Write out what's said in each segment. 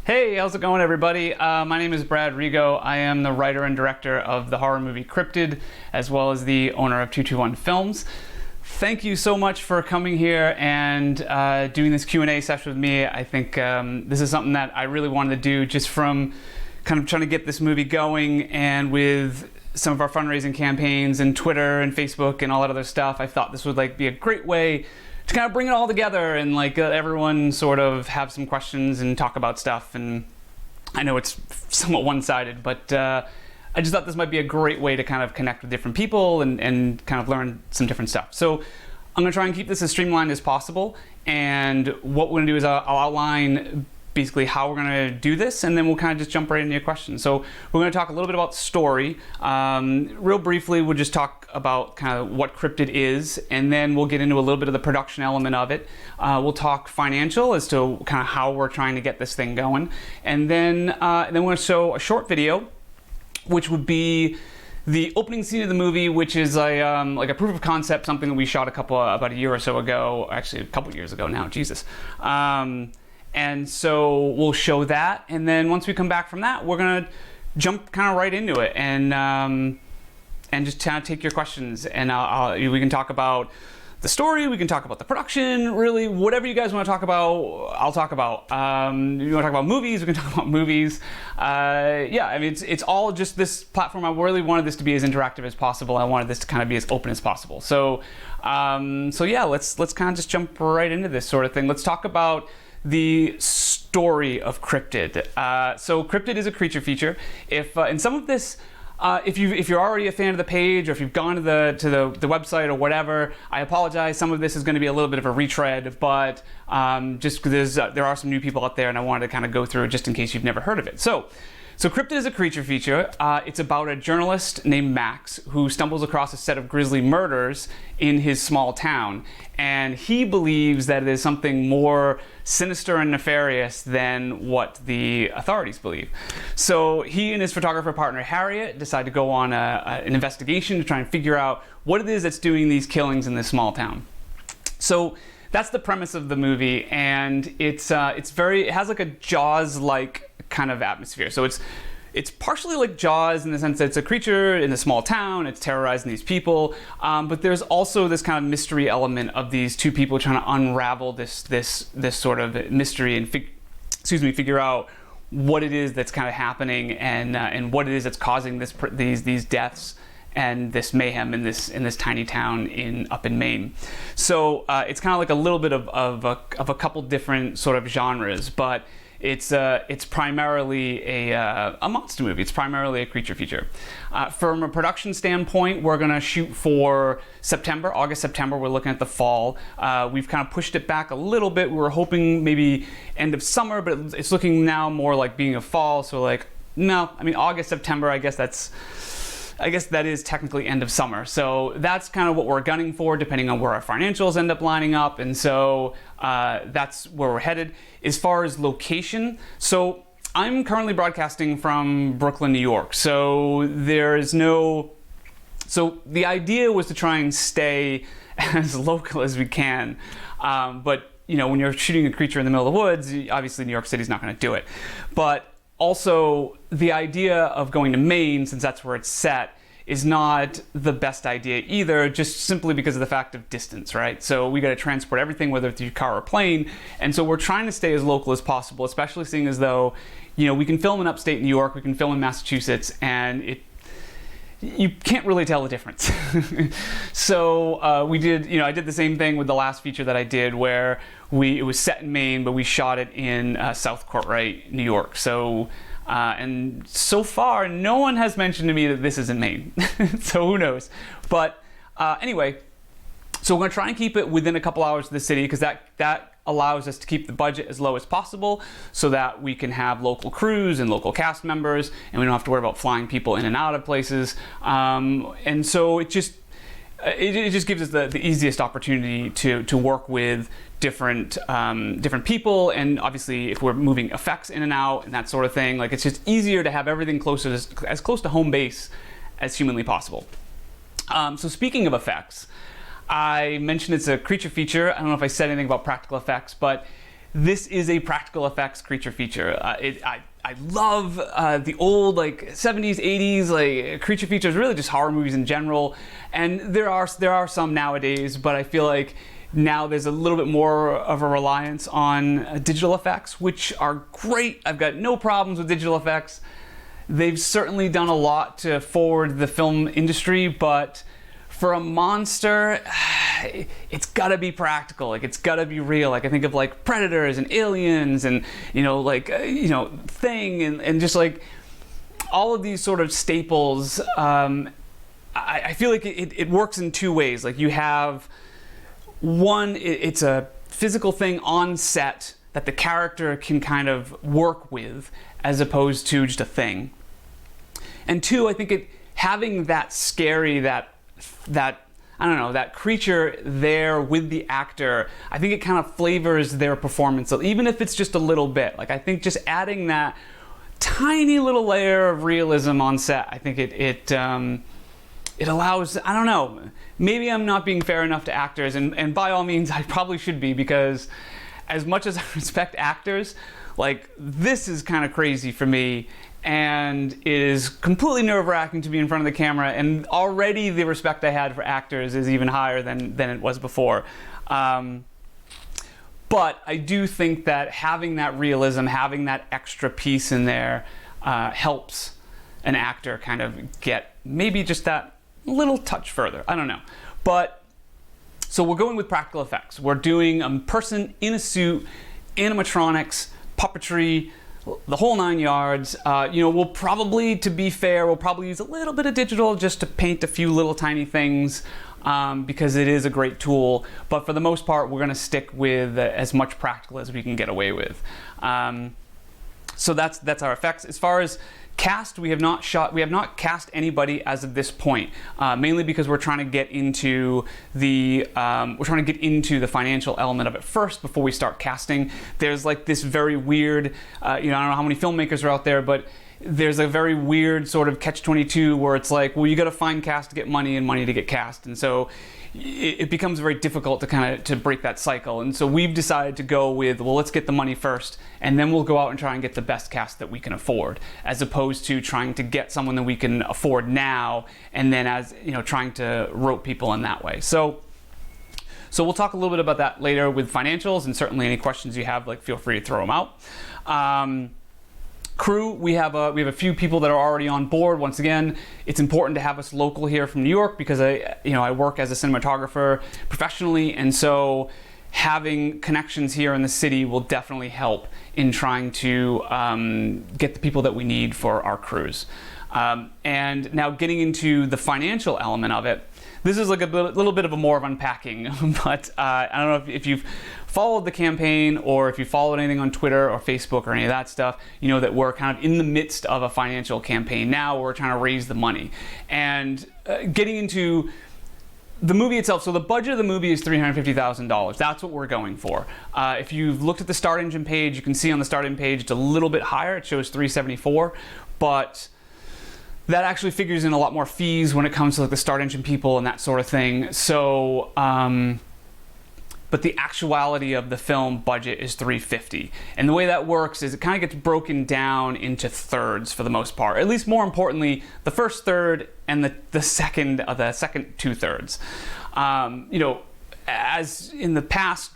Hey, how's it going, everybody? My name is Brad Rego. I am the writer and director of the horror movie Cryptid, as well as the owner of 221 Films. Thank you so much for coming here and doing this Q&A session with me. I think this is something that I really wanted to do just from kind of trying to get this movie going, and with some of our fundraising campaigns and Twitter and Facebook and all that other stuff, I thought this would be a great way to kind of bring it all together and everyone sort of have some questions and talk about stuff. And I know it's somewhat one-sided, but I just thought this might be a great way to kind of connect with different people and kind of learn some different stuff. So I'm going to try and keep this as streamlined as possible. And what we're going to do is I'll outline basically how we're going to do this, and then we'll kind of just jump right into your questions. So we're going to talk a little bit about story. Real briefly, we'll just talk about kind of what Cryptid is, and then we'll get into a little bit of the production element of it. We'll talk financial as to kind of how we're trying to get this thing going. And then we're going to show a short video, which would be the opening scene of the movie, which is like a proof of concept, something that we shot about a year or so ago, actually a couple years ago now, Jesus. And so we'll show that, and then once we come back from that, we're gonna jump kind of right into it and just kind of take your questions, and we can talk about the story, we can talk about the production, really whatever you guys want to talk about, I'll talk about. You want to talk about movies, we can talk about movies. Yeah, I mean it's all just this platform. I really wanted this to be as interactive as possible. I wanted this to kind of be as open as possible. So yeah, let's kind of just jump right into this sort of thing. Let's talk about the story of Cryptid. So Cryptid is a creature feature. If in some of this, if you're already a fan of the page, or if you've gone to the website or whatever, I apologize. Some of this is going to be a little bit of a retread, but just because there are some new people out there, and I wanted to kind of go through it just in case you've never heard of it. So Cryptid is a creature feature. It's about a journalist named Max who stumbles across a set of grisly murders in his small town, and he believes that it is something more sinister and nefarious than what the authorities believe. So he and his photographer partner Harriet decide to go on an investigation to try and figure out what it is that's doing these killings in this small town. So that's the premise of the movie, and it has like a Jaws-like kind of atmosphere. So it's partially like Jaws in the sense that it's a creature in a small town, it's terrorizing these people, but there's also this kind of mystery element of these two people trying to unravel this sort of mystery and figure out what it is that's kind of happening, and what it is that's causing these deaths and this mayhem in this tiny town up in Maine. So it's kind of like a little bit of a couple different sort of genres, but it's primarily a monster movie. It's primarily a creature feature. From a production standpoint, we're going to shoot for August, September. We're looking at the fall. We've kind of pushed it back a little bit. We were hoping maybe end of summer, but it's looking now more like being a fall. So no, I mean August, September, I guess that is technically end of summer. So that's kind of what we're gunning for, depending on where our financials end up lining up. And so that's where we're headed. As far as location, so I'm currently broadcasting from Brooklyn, New York. So the idea was to try and stay as local as we can. But when you're shooting a creature in the middle of the woods, obviously New York City's not going to do it. But also, the idea of going to Maine, since that's where it's set, is not the best idea either, just simply because of the fact of distance, right? So we got to transport everything, whether it's through car or plane, and so we're trying to stay as local as possible, especially seeing as though, we can film in upstate New York, we can film in Massachusetts, and you can't really tell the difference. So I did the same thing with the last feature that I did, where it was set in Maine, but we shot it in South Courtright, New York. So and so far, no one has mentioned to me that this is in Maine. So who knows? But anyway, so we're going to try and keep it within a couple hours of the city, because that allows us to keep the budget as low as possible, so that we can have local crews and local cast members, and we don't have to worry about flying people in and out of places. And so it just gives us the easiest opportunity to work with different people, and obviously if we're moving effects in and out and that sort of thing, it's just easier to have everything as close to home base as humanly possible. So speaking of effects, I mentioned it's a creature feature. I don't know if I said anything about practical effects, but this is a practical effects creature feature. I love the old like 70s, 80s like creature features, really just horror movies in general. And there are some nowadays, but I feel like now there's a little bit more of a reliance on digital effects, which are great. I've got no problems with digital effects. They've certainly done a lot to forward the film industry, but for a monster, it's gotta be practical. Like, it's gotta be real. Like, I think of like Predators and Aliens and, Thing and just like all of these sort of staples. I feel like it works in two ways. Like, you have one, it's a physical thing on set that the character can kind of work with as opposed to just a thing. And two, I think having that scary, that I don't know, that creature there with the actor, I think it kind of flavors their performance, so even if it's just a little bit. Like, I think just adding that tiny little layer of realism on set, I think it allows, I don't know, maybe I'm not being fair enough to actors, and by all means I probably should be, because as much as I respect actors, like, this is kind of crazy for me. And it is completely nerve-wracking to be in front of the camera, and already the respect I had for actors is even higher than it was before. But I do think that having that realism, having that extra piece in there, helps an actor kind of get maybe just that little touch further. I don't know. But so we're going with practical effects. We're doing a person in a suit, animatronics, puppetry, the whole 9 yards. We'll probably, to be fair, we'll probably use a little bit of digital just to paint a few little tiny things, because it is a great tool. But for the most part, we're going to stick with as much practical as we can get away with. So that's our effects. As far as cast, we have not cast anybody as of this point, mainly because we're trying to get into the financial element of it first before we start casting. There's like this very weird, I don't know how many filmmakers are out there, but there's a very weird sort of catch-22 where it's like, well, you got to find cast to get money and money to get cast, and so it becomes very difficult to break that cycle. And so we've decided to go with, well, let's get the money first, and then we'll go out and try and get the best cast that we can afford, as opposed to trying to get someone that we can afford now, and then trying to rope people in that way. So we'll talk a little bit about that later with financials, and certainly any questions you have, like, feel free to throw them out. Crew, we have a few people that are already on board. Once again, it's important to have us local here from New York, because I work as a cinematographer professionally, and so having connections here in the city will definitely help in trying to get the people that we need for our crews. And now getting into the financial element of it, this is like a little bit of a more of unpacking, but I don't know if you've followed the campaign, or if you followed anything on Twitter or Facebook or any of that stuff, you know that we're kind of in the midst of a financial campaign now where we're trying to raise the money. And getting into the movie itself, so the budget of the movie is $350,000. That's what we're going for. If you've looked at the Start Engine page, you can see on the Start Engine page it's a little bit higher. It shows $374, but that actually figures in a lot more fees when it comes to like the Start Engine people and that sort of thing. So, but the actuality of the film budget is $350. And the way that works is it kind of gets broken down into thirds for the most part. At least more importantly, the first third and the second 2/3. As in the past,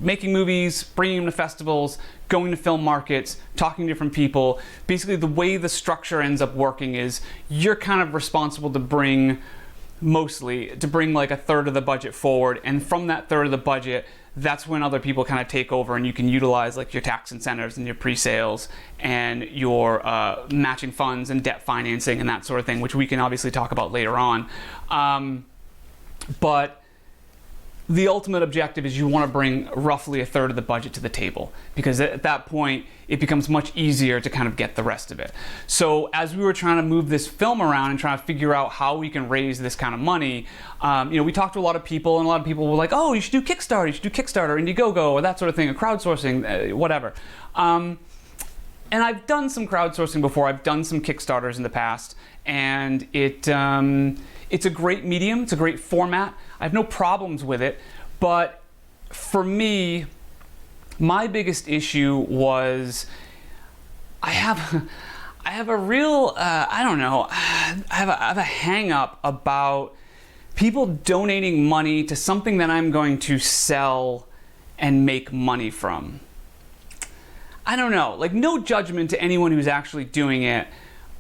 making movies, bringing them to festivals, going to film markets, talking to different people, basically the way the structure ends up working is you're kind of responsible to bring like a third of the budget forward, and from that third of the budget, that's when other people kind of take over, and you can utilize like your tax incentives and your pre-sales and your matching funds and debt financing and that sort of thing, which we can obviously talk about later on. But the ultimate objective is you want to bring roughly a third of the budget to the table, because at that point it becomes much easier to kind of get the rest of it. So as we were trying to move this film around and trying to figure out how we can raise this kind of money, we talked to a lot of people, and a lot of people were like, oh, you should do Kickstarter, Indiegogo, or that sort of thing, or crowdsourcing, whatever. And I've done some crowdsourcing before. I've done some Kickstarters in the past, and it's a great medium. It's a great format. I have no problems with it, but for me, my biggest issue was I have a real, I don't know, I have a hang up about people donating money to something that I'm going to sell and make money from. I don't know, like, no judgment to anyone who's actually doing it.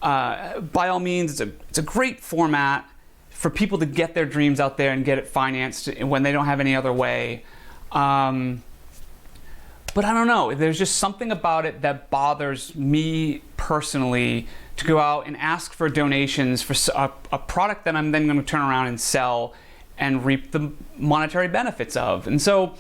By all means, it's a great format for people to get their dreams out there and get it financed when they don't have any other way. But I don't know, there's just something about it that bothers me personally, to go out and ask for donations for a product that I'm then going to turn around and sell and reap the monetary benefits of. And so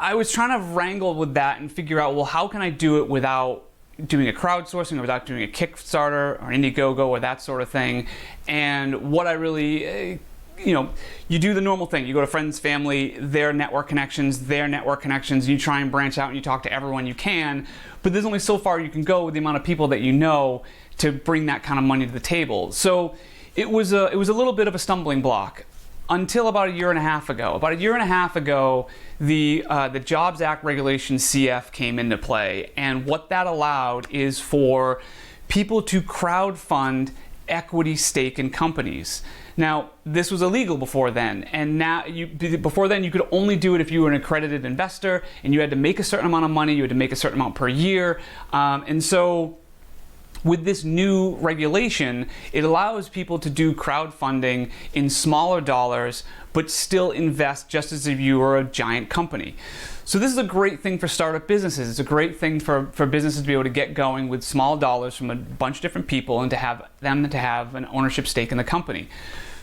I was trying to wrangle with that and figure out, well, how can I do it without doing a crowdsourcing or without doing a Kickstarter or Indiegogo or that sort of thing. And what I really, you do the normal thing. You go to friends, family, their network connections, you try and branch out and you talk to everyone you can, but there's only so far you can go with the amount of people that you know to bring that kind of money to the table. So it was a little bit of a stumbling block until about a year and a half ago. About a year and a half ago, the Jobs Act regulation CF came into play, and what that allowed is for people to crowdfund equity stake in companies. Now, this was illegal before then, and before then you could only do it if you were an accredited investor, and you had to make a certain amount of money, you had to make a certain amount per year, and so with this new regulation, it allows people to do crowdfunding in smaller dollars, but still invest just as if you were a giant company. So this is a great thing for startup businesses. It's a great thing for businesses to be able to get going with small dollars from a bunch of different people and to have an ownership stake in the company.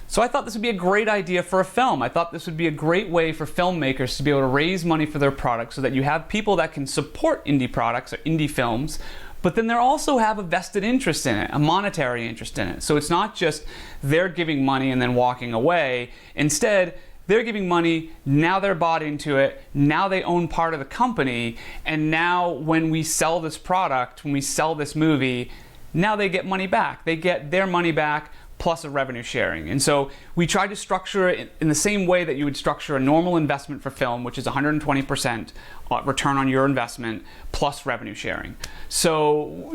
So I thought this would be a great idea for a film. I thought this would be a great way for filmmakers to be able to raise money for their products so that you have people that can support indie products or indie films, but then they also have a vested interest in it, a monetary interest in it. So it's not just they're giving money and then walking away. Instead, they're giving money, now they're bought into it, now they own part of the company, and now when we sell this product, when we sell this movie, now they get money back. They get their money back plus a revenue sharing. And so we tried to structure it in the same way that you would structure a normal investment for film, which is 120% return on your investment plus revenue sharing. So,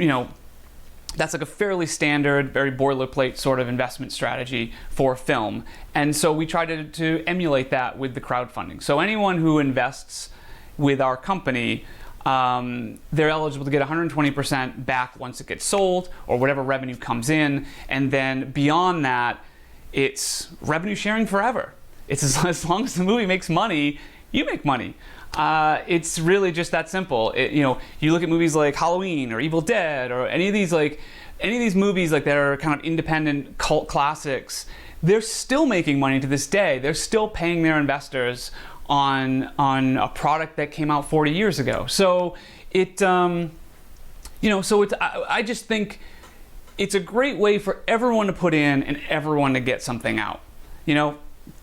that's like a fairly standard, very boilerplate sort of investment strategy for film. And so we tried to emulate that with the crowdfunding. So anyone who invests with our company, they're eligible to get 120% back once it gets sold or whatever revenue comes in. And then beyond that, it's revenue sharing forever. It's as long as the movie makes money, you make money. It's really just that simple. You look at movies like Halloween or Evil Dead or any of these movies like that are kind of independent cult classics. They're still making money to this day. They're still paying their investors on a product that came out 40 years ago. So I just think it's a great way for everyone to put in and everyone to get something out.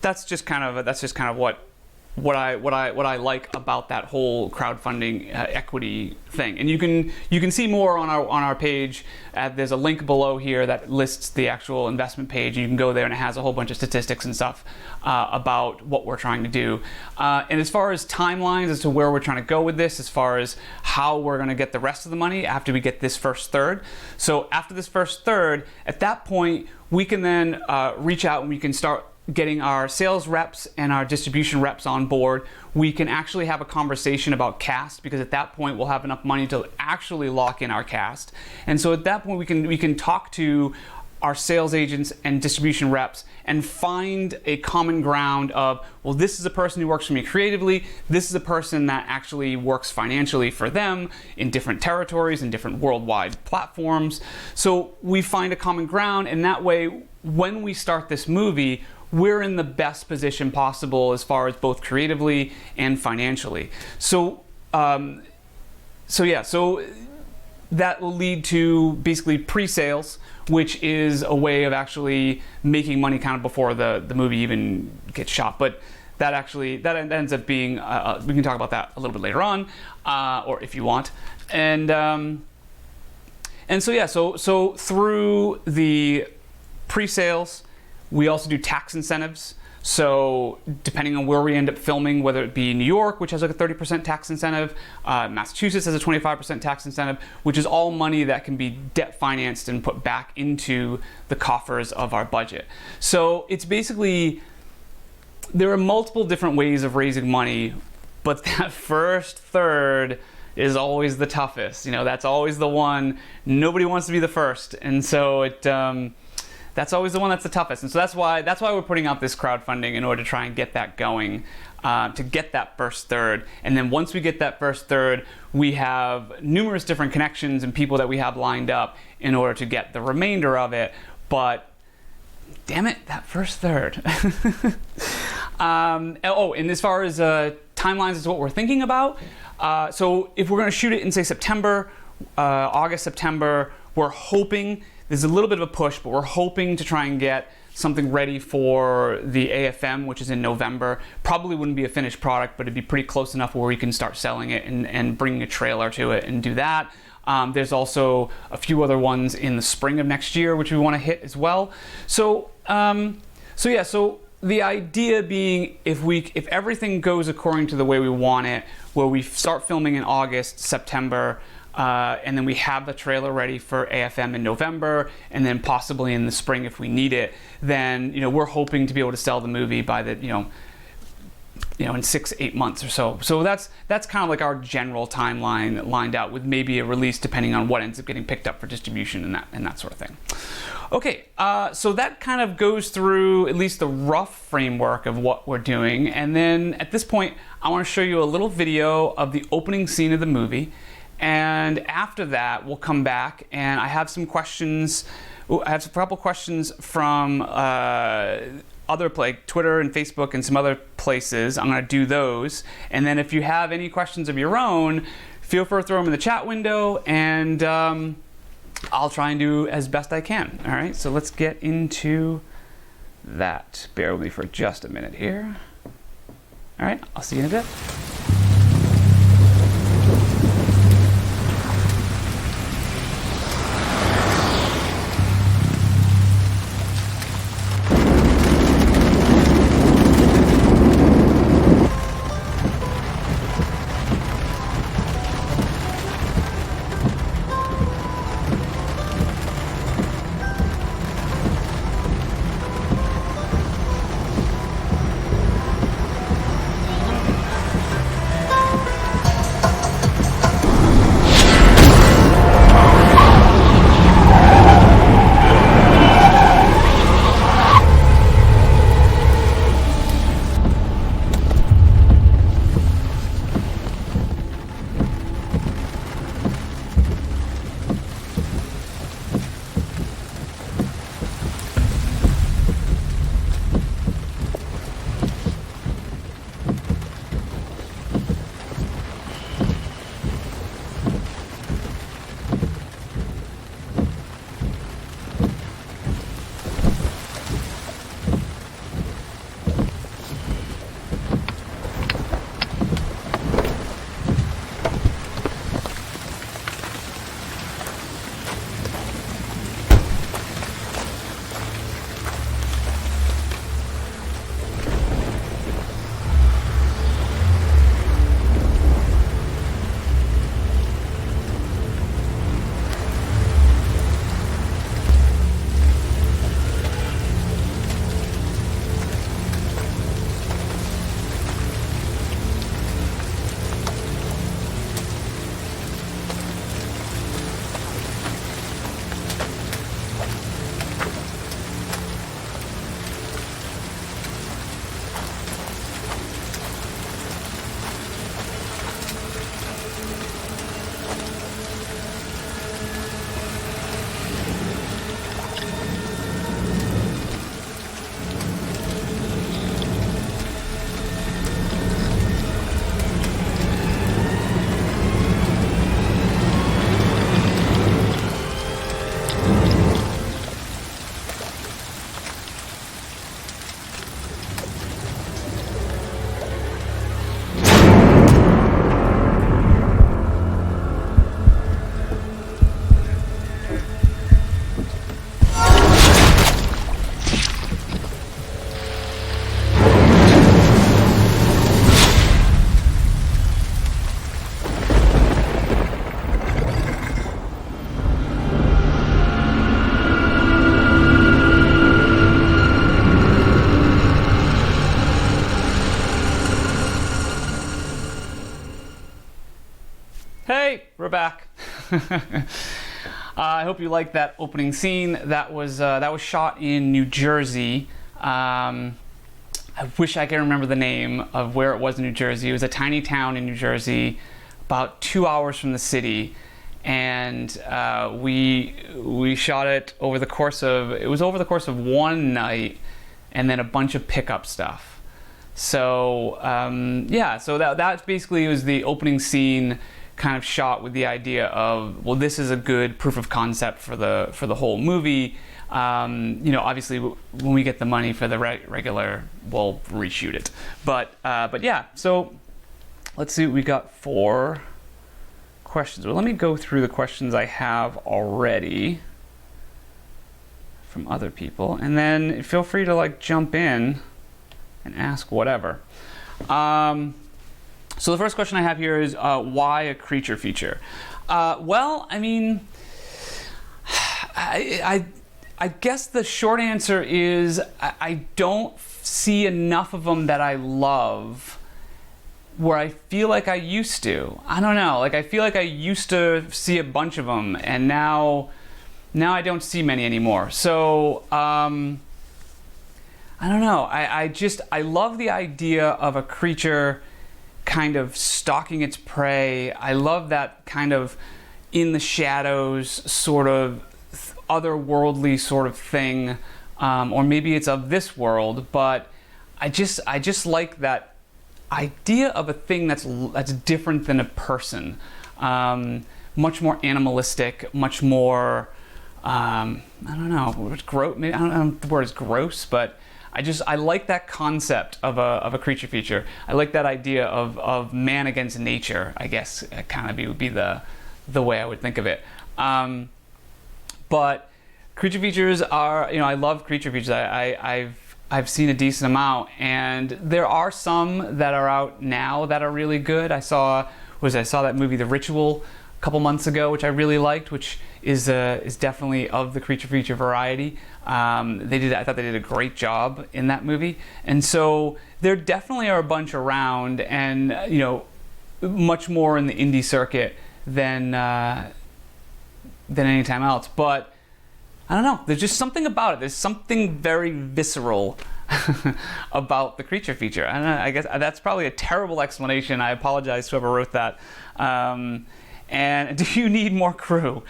That's just kind of what I like about that whole crowdfunding equity thing. And you can see more on our page. There's a link below here that lists the actual investment page. You can go there and it has a whole bunch of statistics and stuff about what we're trying to do. And as far as timelines as to where we're trying to go with this, as far as how we're going to get the rest of the money after we get this first third. So after this first third, at that point, we can then reach out and we can start getting our sales reps and our distribution reps on board. We can actually have a conversation about cast, because at that point we'll have enough money to actually lock in our cast. And so at that point we can talk to our sales agents and distribution reps and find a common ground of, well, this is a person who works for me creatively, this is a person that actually works financially for them in different territories and different worldwide platforms. So we find a common ground, and that way when we start this movie, we're in the best position possible as far as both creatively and financially. So that will lead to basically pre-sales, which is a way of actually making money kind of before the movie even gets shot. But that ends up being, we can talk about that a little bit later on, or if you want. So through the pre-sales, we also do tax incentives. So depending on where we end up filming, whether it be New York, which has like a 30% tax incentive, Massachusetts has a 25% tax incentive, which is all money that can be debt financed and put back into the coffers of our budget. So it's basically, there are multiple different ways of raising money, but that first third is always the toughest. You know, that's always the one, nobody wants to be the first. And so that's always the one that's the toughest. And so that's why we're putting out this crowdfunding, in order to try and get that going, to get that first third. And then once we get that first third, we have numerous different connections and people that we have lined up in order to get the remainder of it. But damn it, that first third. And as far as timelines is what we're thinking about. So if we're gonna shoot it in, say, September, August, September, we're hoping, there's a little bit of a push, but we're hoping to try and get something ready for the AFM, which is in November. Probably wouldn't be a finished product, but it'd be pretty close enough where we can start selling it and bringing a trailer to it and do that. There's also a few other ones in the spring of next year, which we want to hit as well. So the idea being, if everything goes according to the way we want it, where we start filming in August, September, and then we have the trailer ready for AFM in November, and then possibly in the spring if we need it, then we're hoping to be able to sell the movie by the in 6-8 months or so. So that's kind of like our general timeline lined out, with maybe a release depending on what ends up getting picked up for distribution and that sort of thing. Okay, so that kind of goes through at least the rough framework of what we're doing, and then at this point I want to show you a little video of the opening scene of the movie. And after that, we'll come back, and I have some questions. I have a couple questions from other like Twitter and Facebook and some other places. I'm going to do those, and then if you have any questions of your own, feel free to throw them in the chat window, and I'll try and do as best I can. All right, so let's get into that. Bear with me for just a minute here. All right, I'll see you in a bit. we're back. I hope you liked that opening scene. That was shot in New Jersey. I wish I could remember the name of where it was in New Jersey. It was a tiny town in New Jersey, about 2 hours from the city, and we shot it over the course of one night, and then a bunch of pickup stuff. So so that basically was the opening scene, kind of shot with the idea of, well, this is a good proof of concept for the whole movie. Obviously when we get the money for the regular, we'll reshoot it. But yeah, so let's see, we got 4 questions. Well, let me go through the questions I have already from other people, and then feel free to like jump in and ask whatever. So the first question I have here is, why a creature feature? Well, I mean, I guess the short answer is I don't see enough of them that I love where I feel like I used to. I don't know, like I feel like I used to see a bunch of them, and now I don't see many anymore. So I don't know. I love the idea of a creature kind of stalking its prey. I love that kind of in the shadows sort of otherworldly sort of thing, or maybe it's of this world. But I just like that idea of a thing that's different than a person, much more animalistic, much more. I don't know. It's gross. Maybe I don't know if the word is gross, but I like that concept of a creature feature. I like that idea of man against nature, I guess kind of would be the way I would think of it. But creature features are, I love creature features. I've seen a decent amount, and there are some that are out now that are really good. I saw that movie The Ritual a couple months ago, which I really liked, which is definitely of the creature feature variety. I thought they did a great job in that movie, and so there definitely are a bunch around, and much more in the indie circuit than any time else. But I don't know. There's just something about it. There's something very visceral about the creature feature. I don't know, I guess that's probably a terrible explanation. I apologize to whoever wrote that. And do you need more crew?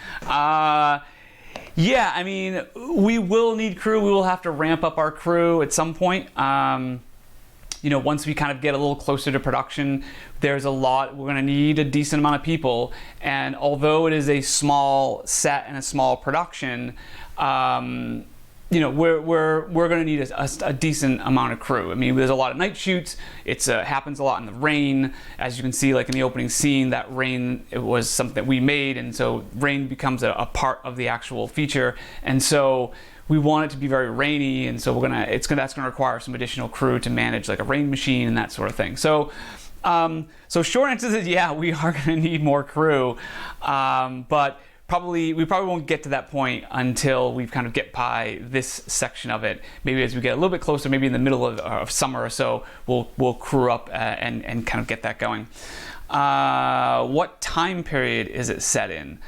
Yeah, I mean, we will need crew. We will have to ramp up our crew at some point. Once we kind of get a little closer to production, we're going to need a decent amount of people. And although it is a small set and a small production, we're going to need a decent amount of crew. I mean, there's a lot of night shoots. It happens a lot in the rain. As you can see, like in the opening scene, that rain, it was something that we made, and so rain becomes a part of the actual feature. And so we want it to be very rainy, and so that's gonna require some additional crew to manage like a rain machine and that sort of thing. So short answer is, yeah, we are gonna need more crew, but we probably won't get to that point until we've kind of get by this section of it. Maybe as we get a little bit closer, maybe in the middle of summer or so, we'll crew up and kind of get that going. What time period is it set in?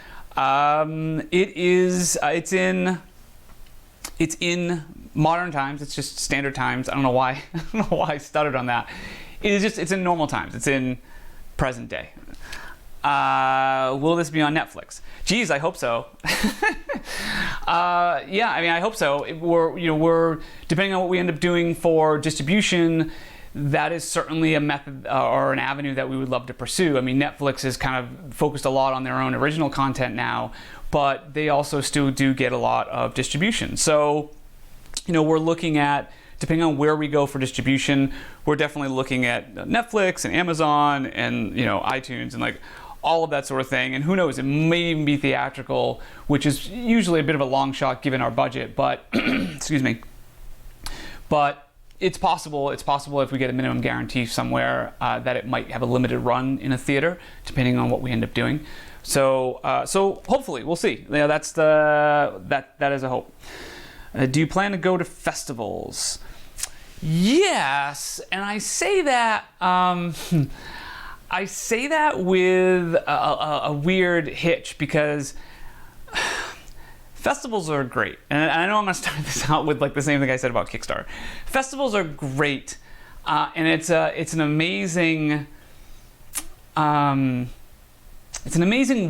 It's in modern times. It's just standard times. I don't know why I stuttered on that. It's in normal times. It's in present day. Will this be on Netflix? Geez, I hope so. Yeah, I mean, I hope so. We're depending on what we end up doing for distribution, that is certainly a method or an avenue that we would love to pursue. I mean, Netflix is kind of focused a lot on their own original content now, but they also still do get a lot of distribution. So, we're looking at, depending on where we go for distribution, we're definitely looking at Netflix and Amazon and iTunes and like all of that sort of thing. And who knows, it may even be theatrical, which is usually a bit of a long shot given our budget, but excuse me. But it's possible if we get a minimum guarantee somewhere that it might have a limited run in a theater, depending on what we end up doing. So hopefully we'll see. That is a hope. Do you plan to go to festivals? Yes, and I say that I say that with a weird hitch because festivals are great. And I know I'm going to start this out with like the same thing I said about Kickstarter. Festivals are great, and it's an amazing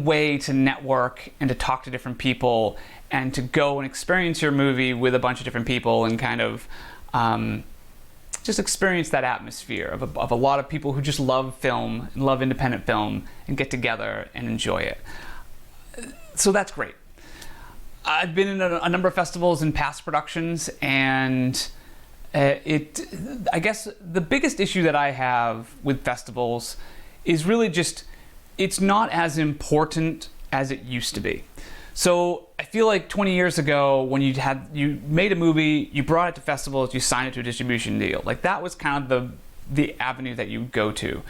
way to network and to talk to different people and to go and experience your movie with a bunch of different people and kind of just experience that atmosphere of a lot of people who just love film and love independent film and get together and enjoy it. So that's great. I've been in a number of festivals and past productions, and I guess the biggest issue that I have with festivals is really just it's not as important as it used to be. So I feel like 20 years ago when you made a movie, you brought it to festivals, you signed it to a distribution deal. Like that was kind of the avenue that you go to.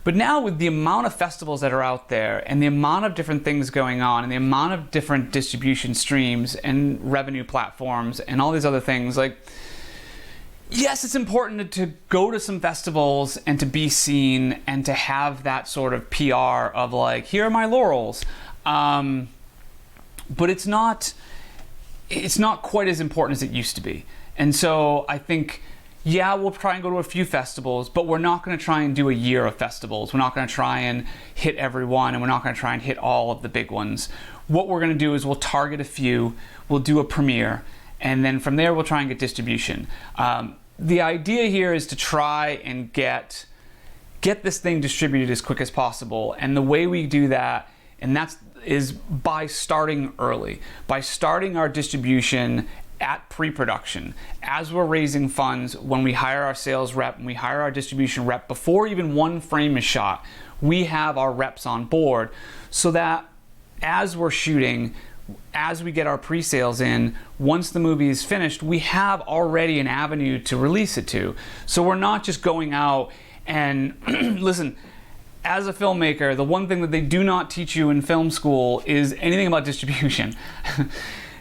But now with the amount of festivals that are out there and the amount of different things going on and the amount of different distribution streams and revenue platforms and all these other things, like, yes, it's important to go to some festivals and to be seen and to have that sort of PR of like, here are my laurels. But it's not quite as important as it used to be. And so I think, yeah, we'll try and go to a few festivals, but we're not going to try and do a year of festivals. We're not going to try and hit every one, and we're not going to try and hit all of the big ones. What we're going to do is we'll target a few, we'll do a premiere, and then from there we'll try and get distribution. The idea here is to try and get this thing distributed as quick as possible, and the way we do that, is by starting early, by starting our distribution at pre-production, as we're raising funds, when we hire our sales rep, when we hire our distribution rep, before even one frame is shot, we have our reps on board so that as we're shooting, as we get our pre-sales in, once the movie is finished, we have already an avenue to release it to. So we're not just going out and, listen, as a filmmaker, the one thing that they do not teach you in film school is anything about distribution.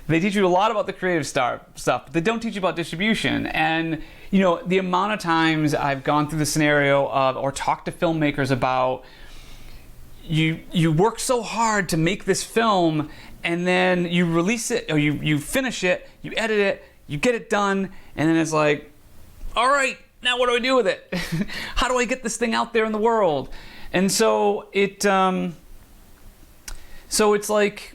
They teach you a lot about the creative stuff, but they don't teach you about distribution. And you know, the amount of times I've gone through the scenario of, or talked to filmmakers about, you work so hard to make this film, and then you release it, or you finish it, you edit it, you get it done, and then it's like, all right, now what do I do with it? How do I get this thing out there in the world? And so it's like,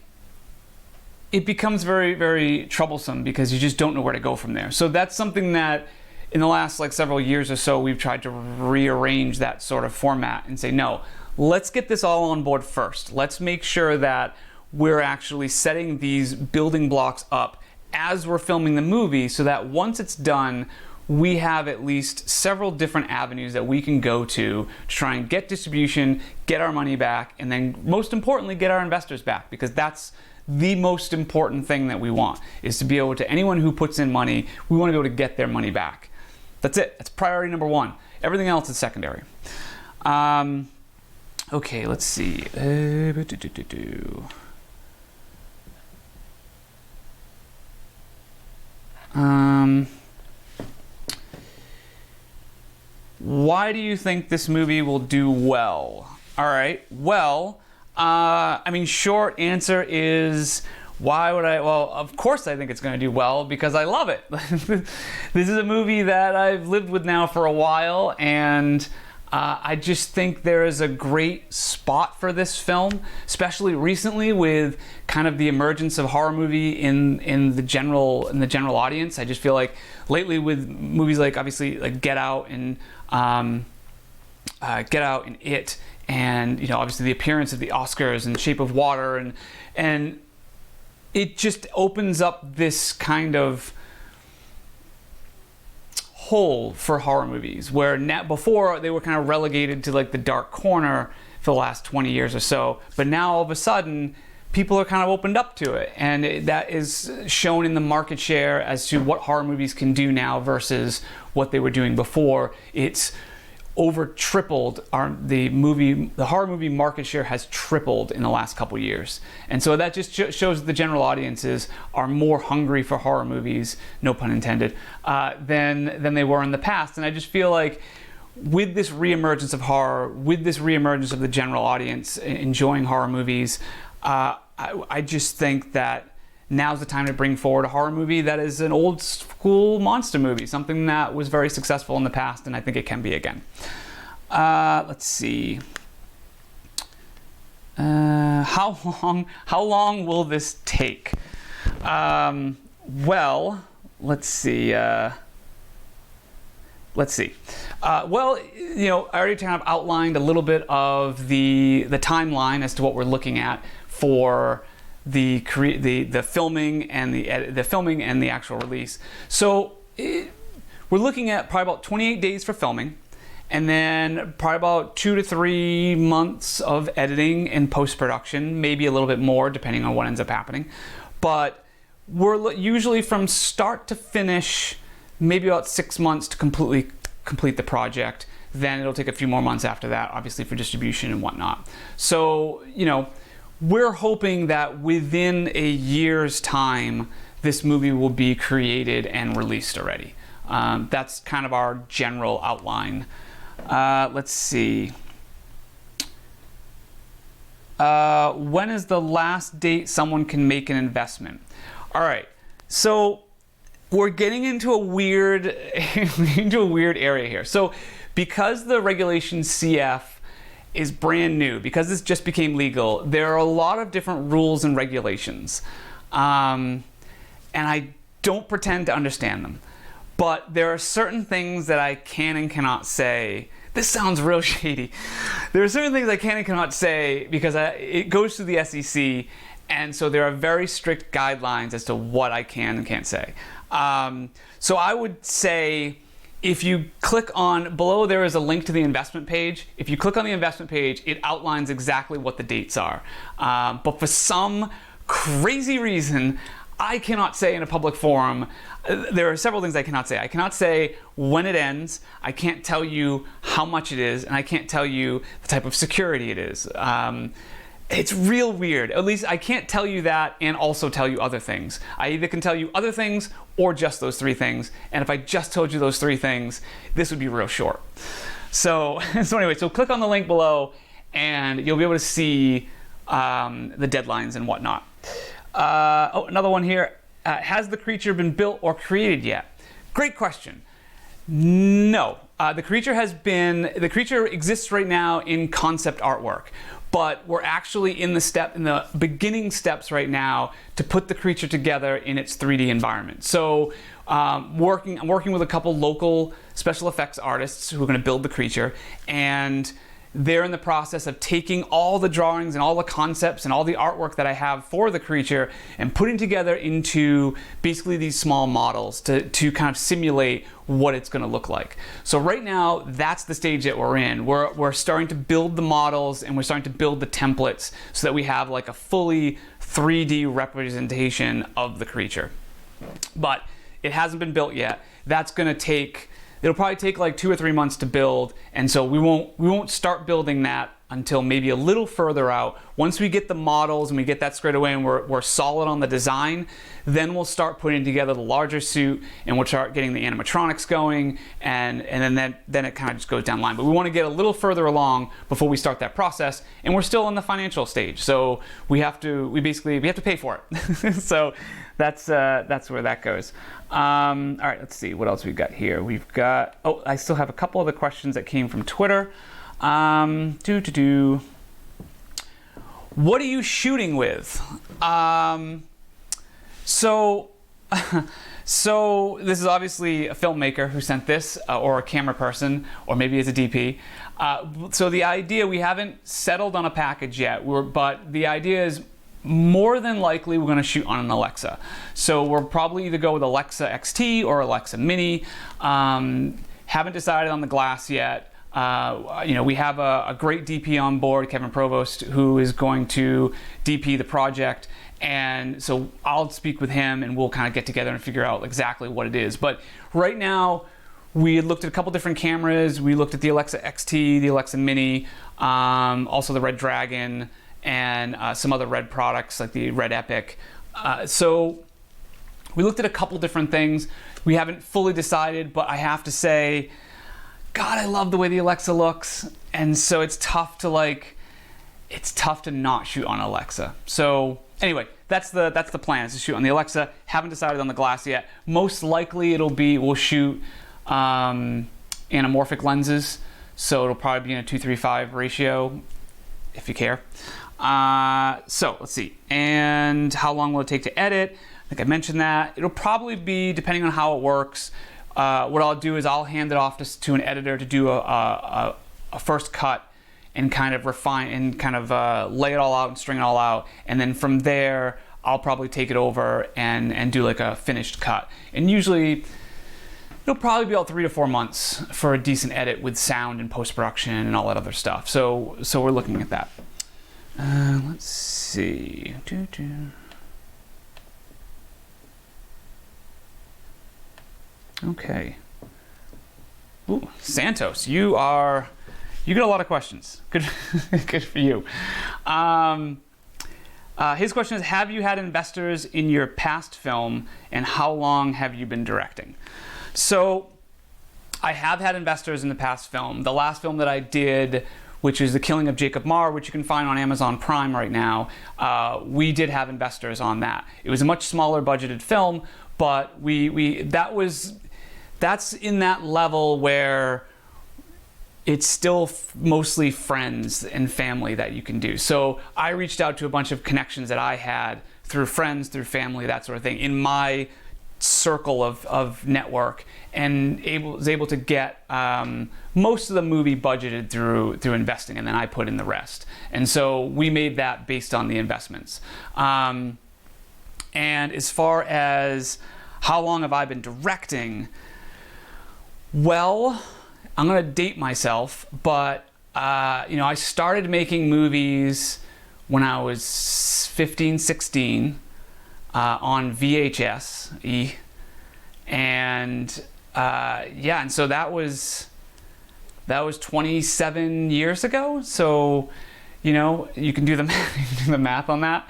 it becomes very, very troublesome because you just don't know where to go from there. So that's something that in the last several years or so, we've tried to rearrange that sort of format and say, no, let's get this all on board first. Let's make sure that we're actually setting these building blocks up as we're filming the movie so that once it's done, we have at least several different avenues that we can go to try and get distribution, get our money back, and then most importantly, get our investors back, because that's the most important thing that we want, is to be able to, anyone who puts in money, we want to be able to get their money back. That's it. That's priority number one. Everything else is secondary. Okay, let's see. Why do you think this movie will do well? All right, well, I mean, short answer is, why would I? Well, of course I think it's going to do well because I love it. This is a movie that I've lived with now for a while, and I just think there is a great spot for this film, especially recently with kind of the emergence of horror movie in the general audience. I just feel like lately with movies like, obviously, like Get Out and It, and you know, obviously the appearance of the Oscars and Shape of Water, and it just opens up this kind of hole for horror movies where before they were kind of relegated to like the dark corner for the last 20 years or so, but now all of a sudden people are kind of opened up to it, and that is shown in the market share as to what horror movies can do now versus what they were doing before. It's over tripled. The horror movie market share has tripled in the last couple years, and so that just shows that the general audiences are more hungry for horror movies, no pun intended, than they were in the past. And I just feel like with this reemergence of horror, with this reemergence of the general audience enjoying horror movies, I just think that now's the time to bring forward a horror movie that is an old school monster movie, something that was very successful in the past, and I think it can be again. Let's see. How long will this take? Well, let's see. Well, you know, I already kind of outlined a little bit of the timeline as to what we're looking at for the filming and the filming and the actual release. So we're looking at probably about 28 days for filming, and then probably about 2 to 3 months of editing and post-production, maybe a little bit more depending on what ends up happening. But we're usually from start to finish, maybe about 6 months to completely complete the project. Then it'll take a few more months after that, obviously for distribution and whatnot. So, you know, we're hoping that within a year's time, this movie will be created and released already. That's kind of our general outline. Let's see. When is the last date someone can make an investment? All right, so we're getting into a weird area here. So because the regulation CF is brand new, because this just became legal, there are a lot of different rules and regulations. And I don't pretend to understand them. But there are certain things that I can and cannot say. This sounds real shady. There are certain things I can and cannot say because it goes through the SEC, and so there are very strict guidelines as to what I can and can't say. So I would say, if you click on, below there is a link to the investment page. If you click on the investment page, it outlines exactly what the dates are. But for some crazy reason, I cannot say in a public forum. There are several things I cannot say. I cannot say when it ends, I can't tell you how much it is, and I can't tell you the type of security it is. It's real weird. At least I can't tell you that and also tell you other things. I either can tell you other things or just those 3 things. And if I just told you those 3 things, this would be real short. So anyway, so click on the link below and you'll be able to see the deadlines and whatnot. Oh, another one here. Has the creature been built or created yet? Great question. No. The creature exists right now in concept artwork. But we're actually in the beginning steps right now to put the creature together in its 3D environment. So I'm working with a couple local special effects artists who are going to build the creature, and they're in the process of taking all the drawings and all the concepts and all the artwork that I have for the creature and putting together into basically these small models to kind of simulate what it's going to look like. So right now, that's the stage that we're in. We're starting to build the models and we're starting to build the templates so that we have like a fully 3D representation of the creature. But it hasn't been built yet. That's going to take, it'll probably take like 2 or 3 months to build, and so we won't start building that until maybe a little further out. Once we get the models and we get that squared away and we're solid on the design, then we'll start putting together the larger suit and we'll start getting the animatronics going, and then it kind of just goes down the line. But we want to get a little further along before we start that process, and we're still in the financial stage, so we have to pay for it. So that's where that goes. All right, let's see what else we've got here. We've got, oh, I still have a couple other questions that came from Twitter. What are you shooting with? So this is obviously a filmmaker who sent this, or a camera person, or maybe it's a DP. So the idea, we haven't settled on a package yet, but the idea is more than likely we're going to shoot on an Alexa. So we'll probably either go with Alexa XT or Alexa Mini. Haven't decided on the glass yet. We have a great DP on board, Kevin Provost, who is going to DP the project. And so I'll speak with him and we'll kind of get together and figure out exactly what it is. But right now, we had looked at a couple different cameras. We looked at the Alexa XT, the Alexa Mini, also the Red Dragon, and some other Red products like the Red Epic. So we looked at a couple different things. We haven't fully decided, but I have to say, God, I love the way the Alexa looks, and so it's tough to not shoot on Alexa. So anyway, that's the plan, is to shoot on the Alexa. Haven't decided on the glass yet. Most likely we'll shoot anamorphic lenses, so it'll probably be in a 2:3:5 ratio, if you care. So let's see. And how long will it take to edit? I think I mentioned that. It'll probably be, depending on how it works, what I'll do is I'll hand it off to an editor to do a first cut and kind of refine and kind of lay it all out and string it all out. And then from there, I'll probably take it over and do like a finished cut. And usually, it'll probably be about 3 to 4 months for a decent edit with sound and post-production and all that other stuff. So we're looking at that. Let's see. Okay. Ooh, Santos, you get a lot of questions. Good, good for you. His question is, have you had investors in your past film, and how long have you been directing? So I have had investors in the past film. The last film that I did, which is The Killing of Jacob Marr, which you can find on Amazon Prime right now, we did have investors on that. It was a much smaller budgeted film, but that's in that level where it's still mostly friends and family that you can do. So I reached out to a bunch of connections that I had through friends, through family, that sort of thing, in my circle of network, and was able to get most of the movie budgeted through investing, and then I put in the rest. And so we made that based on the investments. And as far as how long have I been directing, well, I'm gonna date myself, but I started making movies when I was 15, 16 on VHS, and and so that was 27 years ago. So you can do the math on that.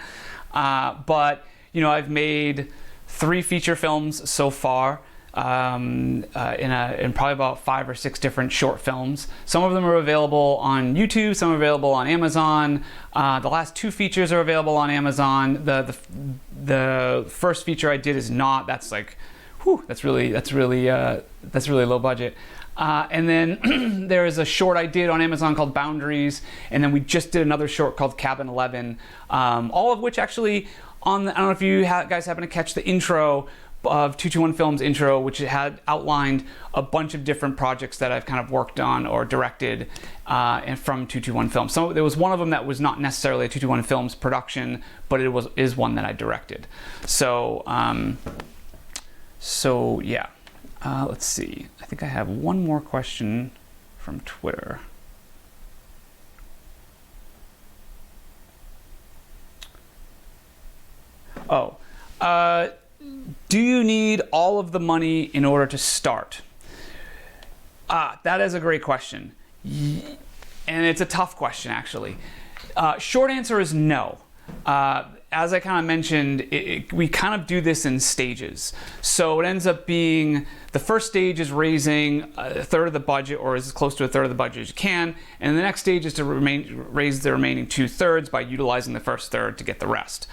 But I've made 3 feature films so far. In probably about 5 or 6 different short films. Some of them are available on YouTube, some are available on Amazon. The last 2 features are available on Amazon. The first feature I did is not. That's like, that's really low budget. And then there is a short I did on Amazon called Boundaries, and then we just did another short called Cabin 11. All of which actually I don't know if you guys happen to catch the intro of 221 Films intro, which had outlined a bunch of different projects that I've kind of worked on or directed and from 221 Films. So there was one of them that was not necessarily a 221 Films production, but is one that I directed. So yeah. Let's see. I think I have one more question from Twitter. Do you need all of the money in order to start? That is a great question. And it's a tough question, actually. Short answer is no. As I kind of mentioned, we kind of do this in stages. So it ends up being, the first stage is raising a third of the budget, or as close to a third of the budget as you can. And the next stage is to raise the remaining 2/3 by utilizing the first third to get the rest.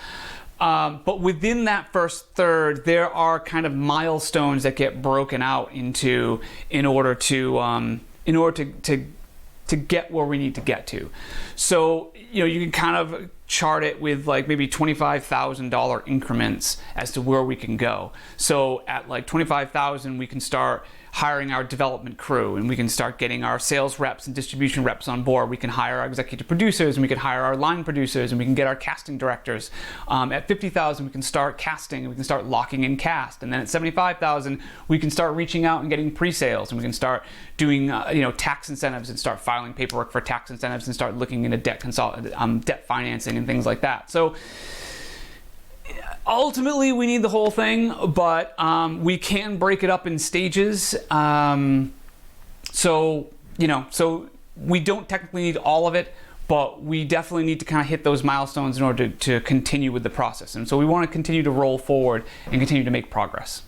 But within that first third, there are kind of milestones that get broken out into in order to get where we need to get to. So you can kind of chart it with like maybe $25,000 increments as to where we can go. So at like $25,000, we can start hiring our development crew, and we can start getting our sales reps and distribution reps on board. We can hire our executive producers, and we can hire our line producers, and we can get our casting directors. At $50,000, we can start casting, and we can start locking in cast. And then at $75,000, we can start reaching out and getting pre-sales, and we can start doing tax incentives and start filing paperwork for tax incentives and start looking into debt financing and things like that. So ultimately, we need the whole thing, but we can break it up in stages. So we don't technically need all of it, but we definitely need to kind of hit those milestones in order to continue with the process. And so we want to continue to roll forward and continue to make progress.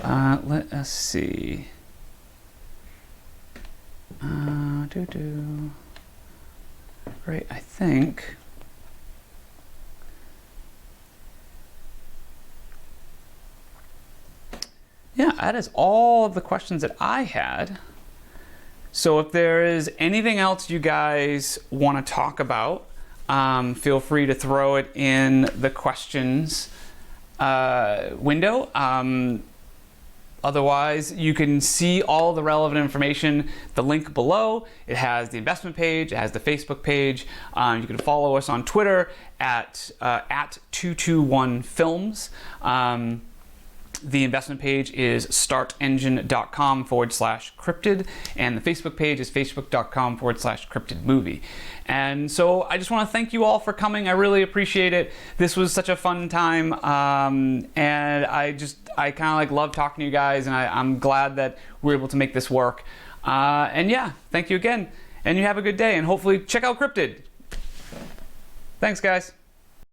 Let us see. Great, I think. Yeah, that is all of the questions that I had. So if there is anything else you guys want to talk about, feel free to throw it in the questions window. Otherwise, you can see all the relevant information, the link below. It has the investment page, it has the Facebook page. You can follow us on Twitter at 221films. The investment page is startengine.com/cryptid, and the Facebook page is facebook.com/cryptidmovie. And so I just want to thank you all for coming. I really appreciate it. This was such a fun time, and I kind of like love talking to you guys, and I'm glad that we're able to make this work. And yeah, thank you again, and you have a good day, and hopefully check out Cryptid. Thanks, guys.